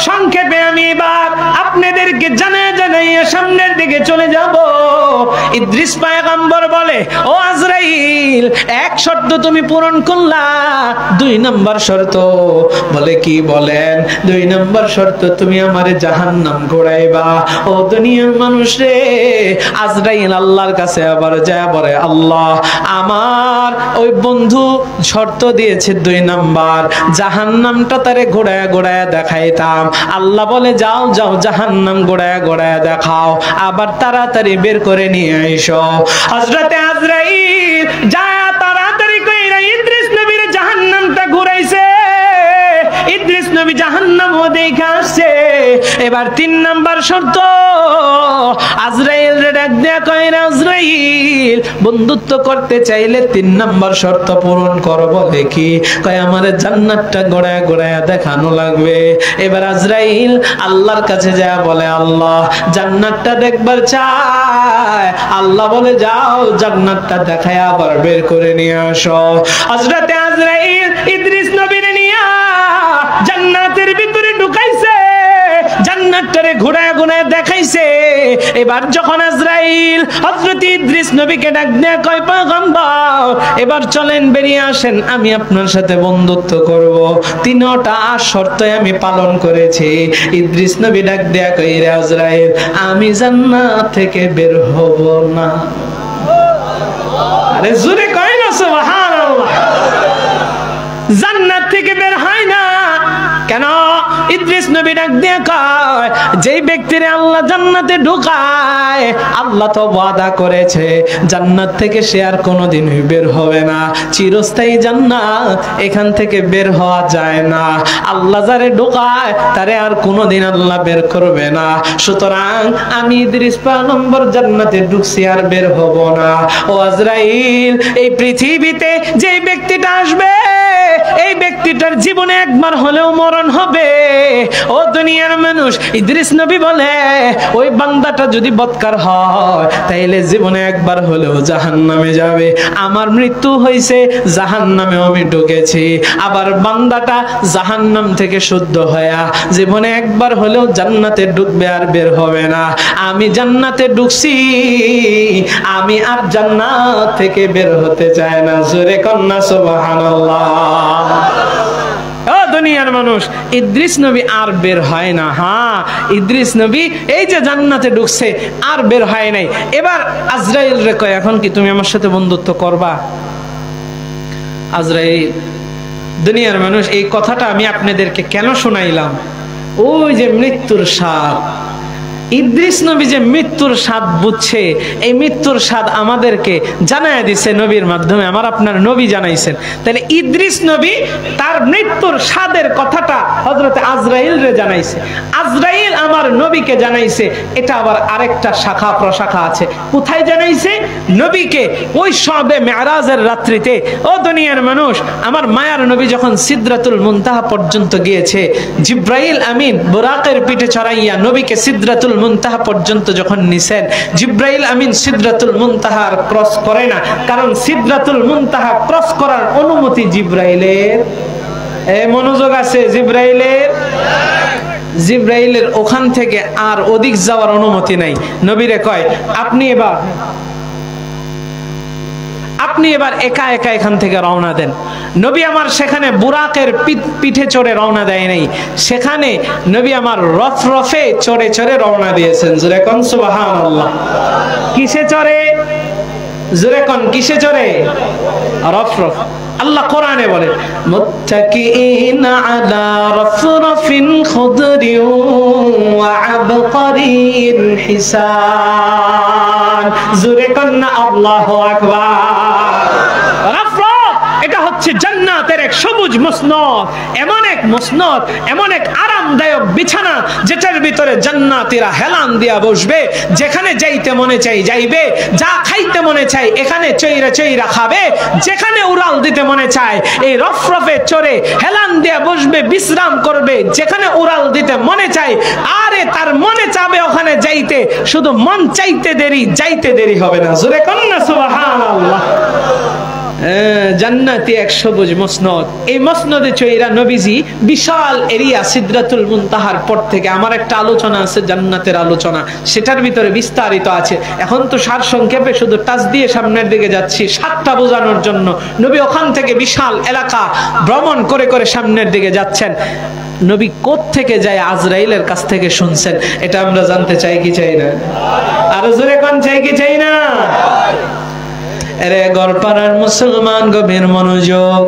সংক্ষেপে আমি এবার আপনাদেরকে জানাইয়া সামনের দিকে চলে যাব। ইদ্রিস পয়গম্বর বলে, ও আজরাইল, এক শর্ত তুমি পূরণ করলা, 2 নম্বর শর্ত। বলে কি? বলেন 2 নম্বর শর্ত, তুমি আমারে জাহান্নাম ঘোরাইবা। ও দুনিয়ার মানুষ রে, আজরাইল আল্লাহর কাছে আবার যায় বলে, আল্লাহ, আমার ওই বন্ধু শর্ত দিয়েছে 2 নম্বর, জাহান্নামটা তারে ঘোরায় ঘোরায় দেখাইতাম। আল্লাহ বলে, যাও যাও, জাহান্নাম ঘোরায় ঘোরায় দেখাও, আবার তাড়াতাড়ি বের করে নিয়ে আইসো। হযরতে আজরাইল যায় তাড়াতাড়ি কইরা ইদ্রিস নবীর জাহান্নামটা ঘুরাইছে। ইদ্রিস নবী জাহান্নামও দেখে আসছে। এবার 3 নাম্বার শর্ত, আজরাইল রে ডাক দেয়া কইরা, আজরাইল, বন্ধুত্ব করতে চাইলে 3 নাম্বার শর্ত পূরণ করো। বলে কি? কয় আমারে জান্নাতটা গোড়ায় গোড়ায় দেখানো লাগবে। এবার আজরাইল আল্লাহর কাছে যায় বলে, আল্লাহ, জান্নাতটা দেখবার চায়। আল্লাহ বলে, যাও, জান্নাতটা দেখায় আবার বের করে নিয়ে আসো। হযরতে আজরাইল ইদ্রিস নবীর নিয়া জান্নাতের ভিতরে ঢুকাইছে, জান্নাতটারে ঘোরায় ঘোরায় দেখাইছে। এবার যখন আজরাইল হযরত ইদ্রিস নবীকে ডাক দেয়া কয়, পয়গম্বর, এবার চলেন, বেরিয়ে আসেন, আমি আপনার সাথে বন্ধুত্ব করব। 3টা শর্ত আমি পালন করেছি। ইদ্রিস নবী ডাক দেয়া কয়, রে আজরাইল, আমি জান্নাত থেকে বের হব না। আরে জোরে কয় না সুবহানাল্লাহ। জান্নাত থেকে বের হয় না কেন? ইদ্রিস নবী ডাক দিয়ে কয়, যেই ব্যক্তিরে আল্লাহ জান্নাতে ঢুকায়, আল্লাহ তো ওয়াদা করেছে জান্নাত থেকে সে আর কোনোদিন বের হবে না, চিরস্থায়ী জান্নাত, এখান থেকে বের হওয়া যায় না। আল্লাহ যারে ঢুকায় তারে আর কোনোদিন আল্লাহ বের করবে না। সুতরাং আমি ইদ্রিস পয়গম্বর জান্নাতে ঢুকছি, আর বের হব না। ও আজরাইল, এই পৃথিবীতে যেই ব্যক্তিটা আসবে, এই ব্যক্তিটার জীবনে একবার হলেও মরণ হবে। ও দুনিয়ার মানুষ, ইদ্রিস নবী বলে, ওই বান্দাটা যদি বদকার হয় তাইলে জীবনে একবার হলেও জাহান্নামে যাবে। আমার মৃত্যু হয়েছে, জাহান্নামে আমি ঢুকেছি, আবার বান্দাটা জাহান্নাম থেকে শুদ্ধ হয়ে জীবনে একবার হলেও জান্নাতে ঢুকবে, আর বের হবে না। আমি জান্নাতে ঢুকছি, আমি আর জান্নাত থেকে বের হতে চাই না। জোরে কন্যা সুবহানাল্লাহ। ও দুনিয়ার মানুষ, ইদ্রিস নবী আর বের হয় না। হ্যাঁ, ইদ্রিস নবী এই যে জান্নাতে ঢুকছে, আর বের হয় নাই। এবার আজরাইল রে কয়, এখন কি তুমি আমার সাথে বন্ধুত্ব করবা? আজরাইল, দুনিয়ার মানুষ, এই কথাটা আমি আপনাদেরকে কেন শোনাইলাম? ওই যে মৃত্যুর স্বাদ, ইদ্রিস নবী যে মৃত্যুর স্বাদ বুঝছে, এই মৃত্যুর স্বাদ আমাদেরকে জানায় দিছে নবীর মাধ্যমে, আমার আপনার নবী জানাইছেন। তাহলে ইদ্রিস নবী তার মৃত্যুর স্বাদের কথাটা হযরতে আজরাইল রে জানাইছে, আজরাইল আমার নবীকে জানাইছে। এটা আবার আরেকটা শাখা প্রশাখা আছে। কোথায় জানাইছে? নবীকে ওই শবে মেরাজের রাত্রিতে। ও দুনিয়ার মানুষ, আমার মায়ার নবী যখন সিদরাতুল মুনতাহা পর্যন্ত গিয়েছে, জিব্রাইল আমিন বুরাকের পিঠে চড়াইয়া নবীকে সিদরাতুল মুনতাহা পর্যন্ত যখন নিছেন, জিব্রাইল আমিন সিদরাতুল মুনতাহার ক্রস করে না, কারণ সিদরাতুল মুনতাহা ক্রস করার অনুমতি জিব্রাইলের। মনোযোগ আছে? জিব্রাইলের ওখান থেকে আর অধিক যাওয়ার অনুমতি নাই। নবীরে কয়, আপনি এবার একা একা এখান থেকে রওনা দেন। নবী আমার সেখানে বুরাকের পিঠে চড়ে রওনা দেয় নাই, সেখানে নবী আমার রফরফে চড়ে চড়ে রওনা দিয়েছেন। জোরে কোন সুবহানাল্লাহ। কিসে চড়ে? জোরে কোন, কিসে চড়ে? রফরফ। আল্লাহ কোরআনে বলে, মুত্তাকিইনা আলা রফরফিন খুদরিন ওয়া আবকারিন হিসাব। সুবহান, জোরে কন্না আল্লাহু আকবার। রাফরাফ এটা হচ্ছে জান্নাতের এক সবুজ মসনদ, এমন এক মসনদ, এমন এক আরামদায়ক বিছানা যেটার ভিতরে জান্নাতীরা হেলান দিয়া বসবে, যেখানে যাইতে মনে চাই যাইবে, যা খাইতে মনে চাই এখানে চৈরা চৈরা খাবে, যেখানে উড়াল দিতে মনে চায় এই রফরফে চড়ে হেলান দিয়া বসবে, বিশ্রাম করবে, যেখানে উড়াল দিতে মনে চায় আরে তার মনে চাবে ওখানে যাইতে, শুধু মন চাইতে দেরি, যাইতে দেরি হবে না। জোরে কন্না সুবহানাল্লাহ। জান্নাতি এক সবুজ মসনদ, এই মসনদে চৈরা নবীজি বিশাল এরিয়া সিদরাতুল মুনতাহার পর থেকে, আমার একটা আলোচনা আছে জান্নাতের আলোচনা, সেটার ভিতরে বিস্তারিত আছে। এখন তো সার সংক্ষেপে শুধু টাচ দিয়ে সামনের দিকে যাচ্ছি সাতটা বোঝানোর জন্য। নবী ওখান থেকে বিশাল এলাকা ভ্রমণ করে করে সামনের দিকে যাচ্ছেন। নবী কোথা থেকে যায় আজরাইলের কাছ থেকে শুনছেন, এটা আমরা জানতে চাই কি চাই না? আর জোরে কোন চাই কি চাই না? আরে গড়পাড়ার মুসলমান গভীর মনোযোগ।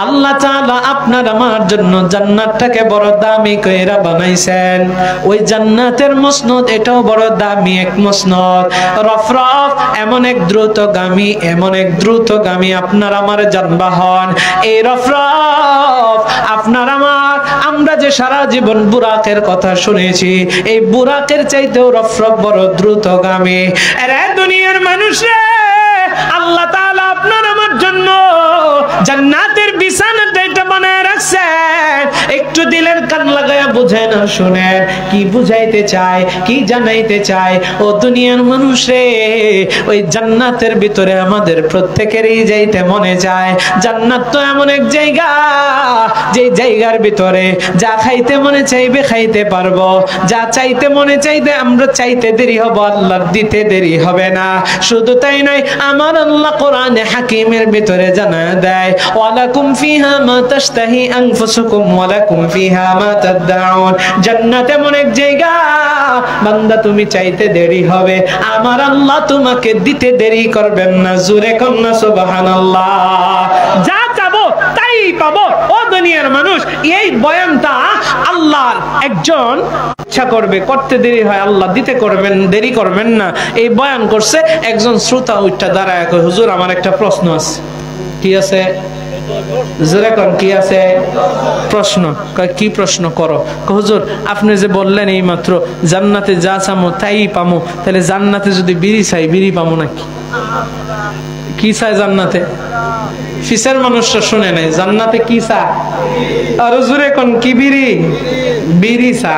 আল্লাহ তাআলা আপনার আমার জন্য জান্নাতটাকে বড় দামি কইরা বানাইছেন। ওই জান্নাতের মসনদ এটাও বড় দামি এক মসনদ। রফরফ এমন এক দ্রুতগামী, এমন এক দ্রুতগামী আপনার আমার যানবাহন। এই রফরফ আপনার আমার, আমরা যে সারা জীবন বুরাকের কথা শুনেছি, এই বুরাকের চাইতেও রফরফ বড় দ্রুতগামী। আরে দুনিয়ার মানুষরা, আল্লাহ তাআলা আপনার আমার জন্য জান্নাতের বিছানাটা এটা বানায় রাখছেন। একটু দিলের কান লাগায়া বুঝেন না, শুনেন কি বুঝাইতে চায়, কি জানাইতে চায়। ও দুনিয়ার মানুষ রে, ওই জান্নাতের ভিতরে আমাদের প্রত্যেকেরই যাইতে মনে চায়। জান্নাত তো এমন এক জায়গা, যে জায়গার ভিতরে যা খাইতে মনে চাইবে খাইতে পারবো, যা চাইতে মনে চাইবে আমরা চাইতে দেরি হবে, আল্লাহর দিতে দেরি হবে না। শুধু তাই নয়, আমার আল্লাহ কোরআনে হাকিমের ভিতরে জানায় দেয়, ওয়ালাকুম ফিহা মা তাশতাহি আনফুসুকুম ওয়ালাকুম ফিহা মা তাদউন। জান্নাত এমন এক জায়গা বান্দা তুমি চাইতে দেরি হবে, আমার আল্লাহ তোমাকে দিতে দেরি করবেন না। জোরে কন্না সুবহানাল্লাহ। যা চাবো তাই পাবো। ও দুনিয়ার মানুষ, এই বয়ানটা আল্লাহর একজন ইচ্ছা করবে করতে দেরি হয়, আল্লাহ দিতে করবেন, দেরি করবেন না। এই বয়ান করছে একজন শ্রোতা, উঠটা দাঁড়ায় কয়, হুজুর আমার একটা প্রশ্ন আছে। কি আছে? জোরে কোন কি আছে? প্রশ্ন। কয় কি প্রশ্ন? করো। হুজুর আপনি যে বললেন এই মাত্র জান্নাতে যা চামো তাই পামো, তাহলে জান্নাতে যদি বিড়ি চাই বিড়ি পামো নাকি? কি চাই জান্নাতে? ফিসের মানুষরা শুনে নাই জান্নাতে কি চা? আর জোরে কোন কি? বিড়ি। বিড়ি চা।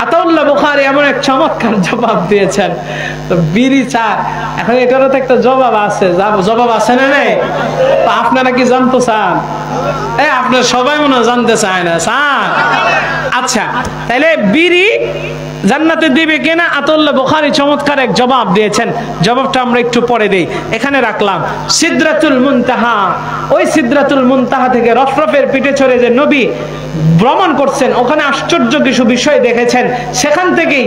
আতাউল্লাহ বুখারী এমন এক চমৎকার জবাব দিয়েছেন, তো বিড়ি চা। এখন এটারও তো একটা জবাব আছে, জবাব আছে না নাই? তো আপনারা কি জানতে চান? আপনারা সবাই মনে জানতে চায় না, চান? আচ্ছা, তাইলে বিড়ি জান্নাতে দিবে কিনা? আতাউল্লাহ বুখারী চমৎকার এক জবাব দিয়েছেন। জবাবটা আমরা একটু পরে দেই, এখানে রাখলাম। সিদরাতুল মুনতাহা, ওই সিদরাতুল মুনতাহা থেকে রফরফের পিঠে চড়ে যে নবী ভ্রমণ করছেন, ওখানে আশ্চর্য কিছু বিষয় দেখেছেন, সেখান থেকেই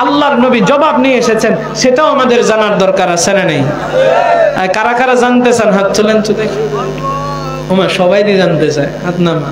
আল্লাহর নবী জবাব নিয়ে এসেছেন। সেটাও আমাদের জানার দরকার আছে না নেই? কারা কারা জানতে চান হাত তুলেন তো দেখি। সবাই জানতে চায়, হাত নামা।